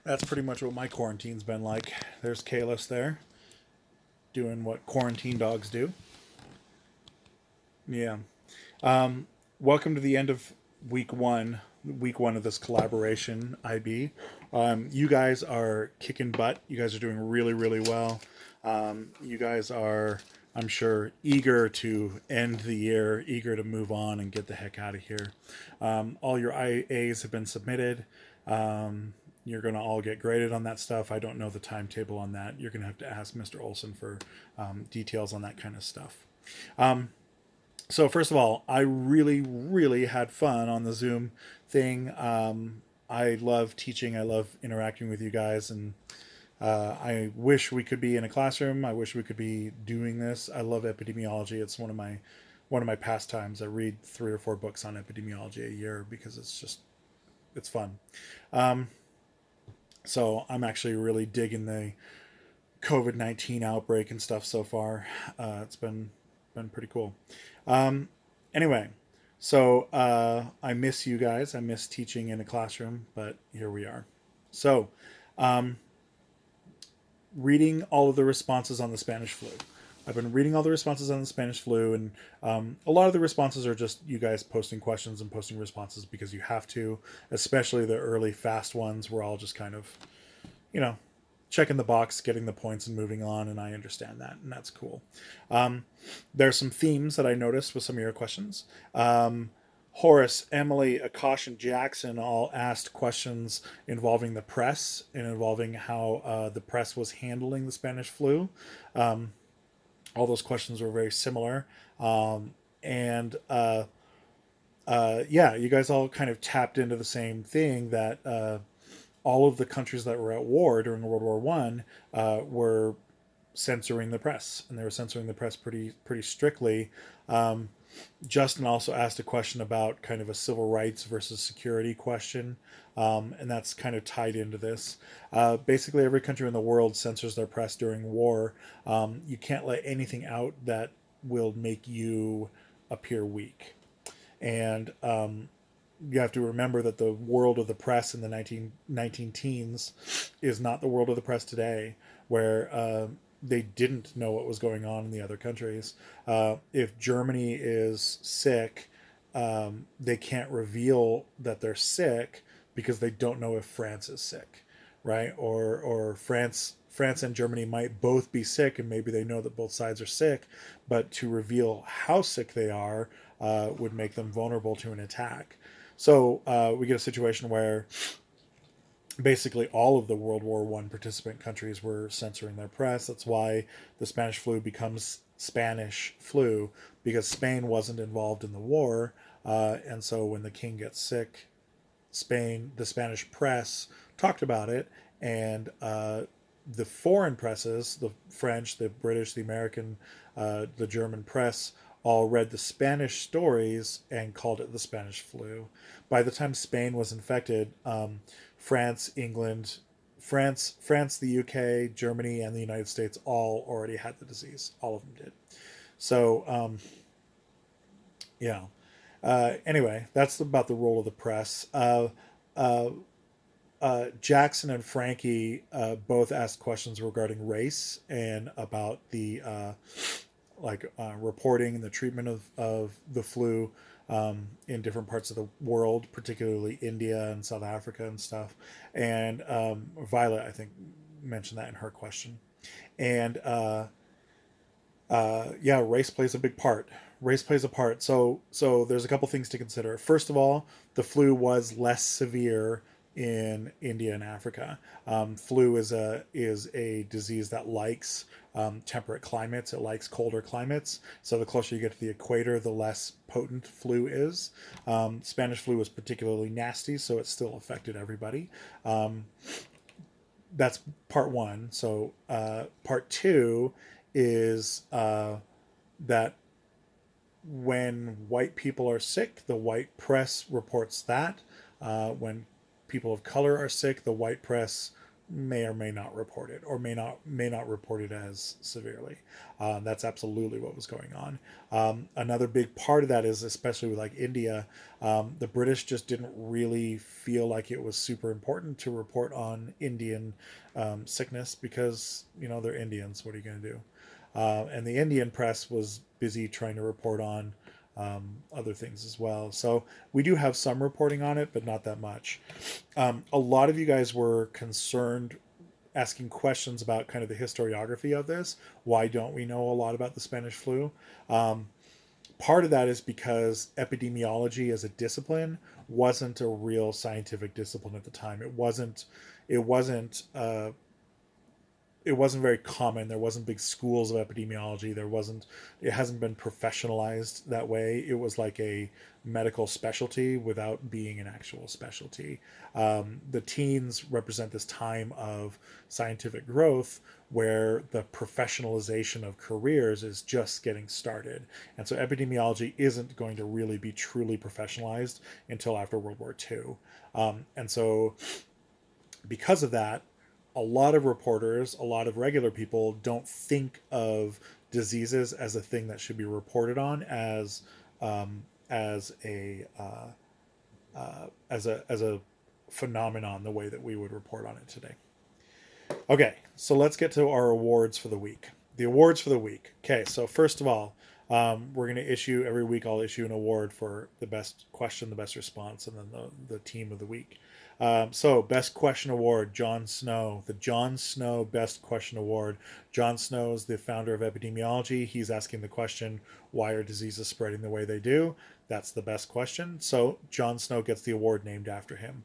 that's pretty much what my quarantine's been like. There's Kalis there, doing what quarantine dogs do. Yeah. Welcome to the end of week one of this collaboration, IB. You guys are kicking butt. You guys are doing really, really well. You guys are, I'm sure, eager to end the year, eager to move on and get the heck out of here. All your IAs have been submitted. You're going to all get graded on that stuff. I don't know the timetable on that. You're going to have to ask Mr. Olson for details on that kind of stuff. So first of all, I really, really had fun on the Zoom thing. I love teaching. I love interacting with you guys, and I wish we could be in a classroom. I wish we could be doing this. I love epidemiology. It's one of my pastimes. I read 3 or 4 books on epidemiology a year because it's fun. Um, so I'm actually really digging the COVID-19 outbreak and stuff so far. It's been pretty cool. Um, anyway, so I miss you guys. I miss teaching in a classroom, but here we are. So, um, reading all of the responses on the Spanish flu. I've been reading all the responses on the Spanish flu, and a lot of the responses are just you guys posting questions and posting responses because you have to, especially the early fast ones. We're all just kind of, you know, checking the box, getting the points, and moving on. And I understand that, and that's cool. Um, there's some themes that I noticed with some of your questions. Horace, Emily, Akash, and Jackson all asked questions involving the press and involving how the press was handling the Spanish flu. Um, all those questions were very similar. And Yeah, you guys all kind of tapped into the same thing that all of the countries that were at war during World War One were censoring the press, and they were censoring the press pretty strictly. Um, Justin also asked a question about kind of a civil rights versus security question, and that's kind of tied into this. Basically, every country in the world censors their press during war. You can't let anything out that will make you appear weak. And you have to remember that the world of the press in the 19 teens is not the world of the press today, where they didn't know what was going on in the other countries. If Germany is sick, they can't reveal that they're sick because they don't know if France is sick, right? Or France and Germany might both be sick, and maybe they know that both sides are sick, but to reveal how sick they are would make them vulnerable to an attack. So we get a situation where basically all of the World War One participant countries were censoring their press. That's why the Spanish flu becomes Spanish flu, because Spain wasn't involved in the war, and so when the king gets sick, the Spanish press talked about it, and the foreign presses, the French, the British, the American, the German press, all read the Spanish stories and called it the Spanish flu. By the time Spain was infected, France, England, France, the UK, Germany, and the United States all already had the disease. All of them did. So, yeah. Anyway, that's about the role of the press. Uh, Jackson and Frankie both asked questions regarding race and about the reporting and the treatment of the flu in different parts of the world, particularly India and South Africa and stuff. And Violet, I think, mentioned that in her question. And yeah, race plays a big part. Race plays a part. So there's a couple things to consider. First of all, the flu was less severe in India and Africa. Flu is a disease that likes temperate climates. It likes colder climates. So the closer you get to the equator, the less potent flu is. Spanish flu was particularly nasty, so it still affected everybody. Um, that's part one. So part two is that when white people are sick, the white press reports that. When people of color are sick, the white press may or may not report it, or may not report it as severely. That's absolutely what was going on. Another big part of that is, especially with like India, the British just didn't really feel like it was super important to report on Indian sickness because they're Indians. What are you going to do? And the Indian press was busy trying to report on other things as well. So we do have some reporting on it, but not that much. A lot of you guys were concerned, asking questions about kind of the historiography of this. Why don't we know a lot about the Spanish flu? Um, Part of that is because epidemiology as a discipline wasn't a real scientific discipline at the time. It wasn't. It wasn't. It wasn't very common. There wasn't big schools of epidemiology. There wasn't. It hasn't been professionalized that way. It was like a medical specialty without being an actual specialty. The teens represent this time of scientific growth where the professionalization of careers is just getting started, and so epidemiology isn't going to really be truly professionalized until after World War II. And so because of that, a lot of reporters, a lot of regular people don't think of diseases as a thing that should be reported on as a as a phenomenon the way that we would report on it today. Okay, so let's get to our awards for the week. The awards for the week. Okay, so first of all, we're going to issue every week. I'll issue an award for the best question, the best response, and then the team of the week. So, Best Question Award, John Snow. The John Snow Best Question Award. John Snow is the founder of epidemiology. He's asking the question, why are diseases spreading the way they do? That's the best question. So, John Snow gets the award named after him.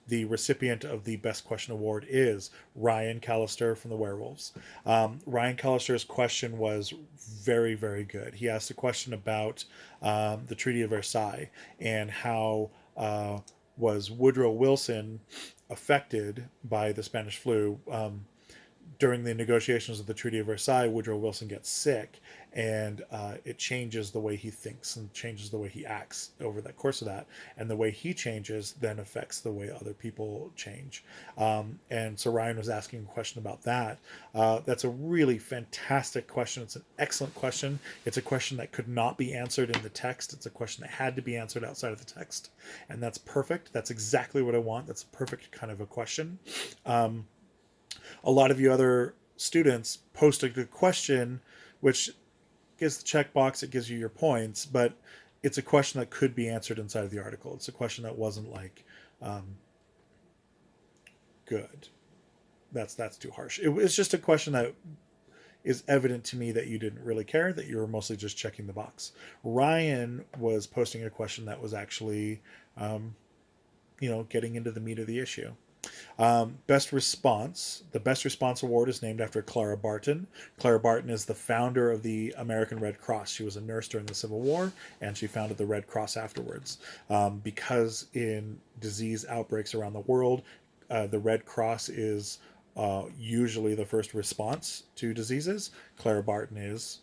The recipient of the Best Question Award is Ryan Callister from the Werewolves. Ryan Callister's question was very, very good. He asked a question about the Treaty of Versailles and how was Woodrow Wilson affected by the Spanish flu. During the negotiations of the Treaty of Versailles, Woodrow Wilson gets sick, and it changes the way he thinks and changes the way he acts over the course of that. And the way he changes then affects the way other people change. And so Ryan was asking a question about that. That's a really fantastic question. It's an excellent question. It's a question that could not be answered in the text. It's a question that had to be answered outside of the text. And that's perfect. That's exactly what I want. That's a perfect kind of a question. A lot of you other students posted a question, which gives the checkbox, it gives you your points, but it's a question that could be answered inside of the article. It's a question that wasn't like good. That's too harsh. It's just a question that is evident to me that you didn't really care, that you were mostly just checking the box. Ryan was posting a question that was actually, getting into the meat of the issue. Best response. The Best Response Award is named after Clara Barton. Clara Barton is the founder of the American Red Cross. She was a nurse during the Civil War, and she founded the Red Cross afterwards. Because in disease outbreaks around the world, the Red Cross is usually the first response to diseases. Clara Barton is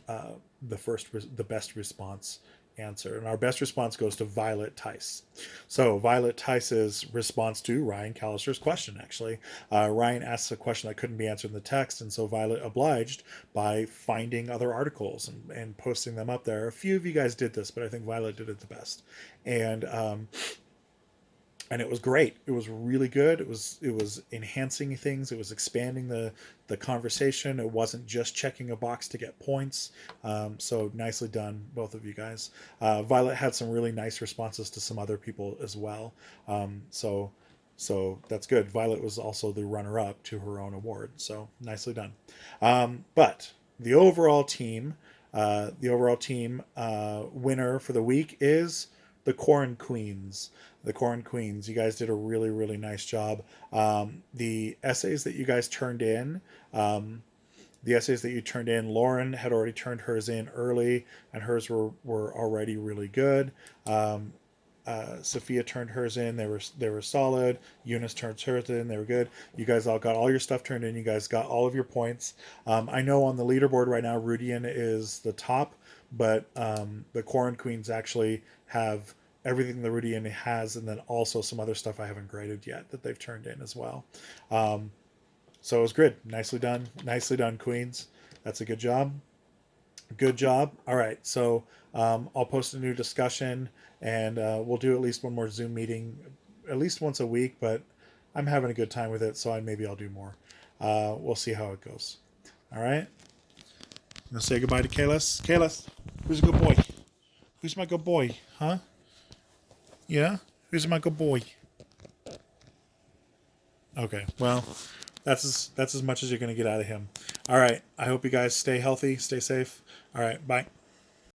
the best response answer. And our best response goes to Violet Tice. So Violet Tice's response to Ryan Callister's question, actually. Ryan asks a question that couldn't be answered in the text, and so Violet obliged by finding other articles and posting them up there. A few of you guys did this, but I think Violet did it the best. And it was great. It was really good. It was enhancing things. It was expanding the conversation. It wasn't just checking a box to get points. So nicely done, both of you guys. Violet had some really nice responses to some other people as well. So that's good. Violet was also the runner-up to her own award. So nicely done. But the overall team winner for the week is the Corn Queens. The Corn Queens. You guys did a really, really nice job. The essays that you guys turned in, Lauren had already turned hers in early, and hers were already really good. Sophia turned hers in. They were solid. Eunice turned hers in. They were good. You guys all got all your stuff turned in. You guys got all of your points. I know on the leaderboard right now, Rudian is the top, but the Corn Queens actually have everything the Rudy has, and then also some other stuff I haven't graded yet that they've turned in as well. So it was good. Nicely done, Queens. That's a good job. Good job. All right, so I'll post a new discussion, and we'll do at least one more Zoom meeting, at least once a week. But I'm having a good time with it, so maybe I'll do more. We'll see how it goes. All right. I'm gonna say goodbye to Kalis. Kalis, who's a good boy? Who's my good boy? Huh? Yeah? Who's my good boy? Okay, well, that's as much as you're gonna get out of him. All right. I hope you guys stay healthy, stay safe. All right, bye.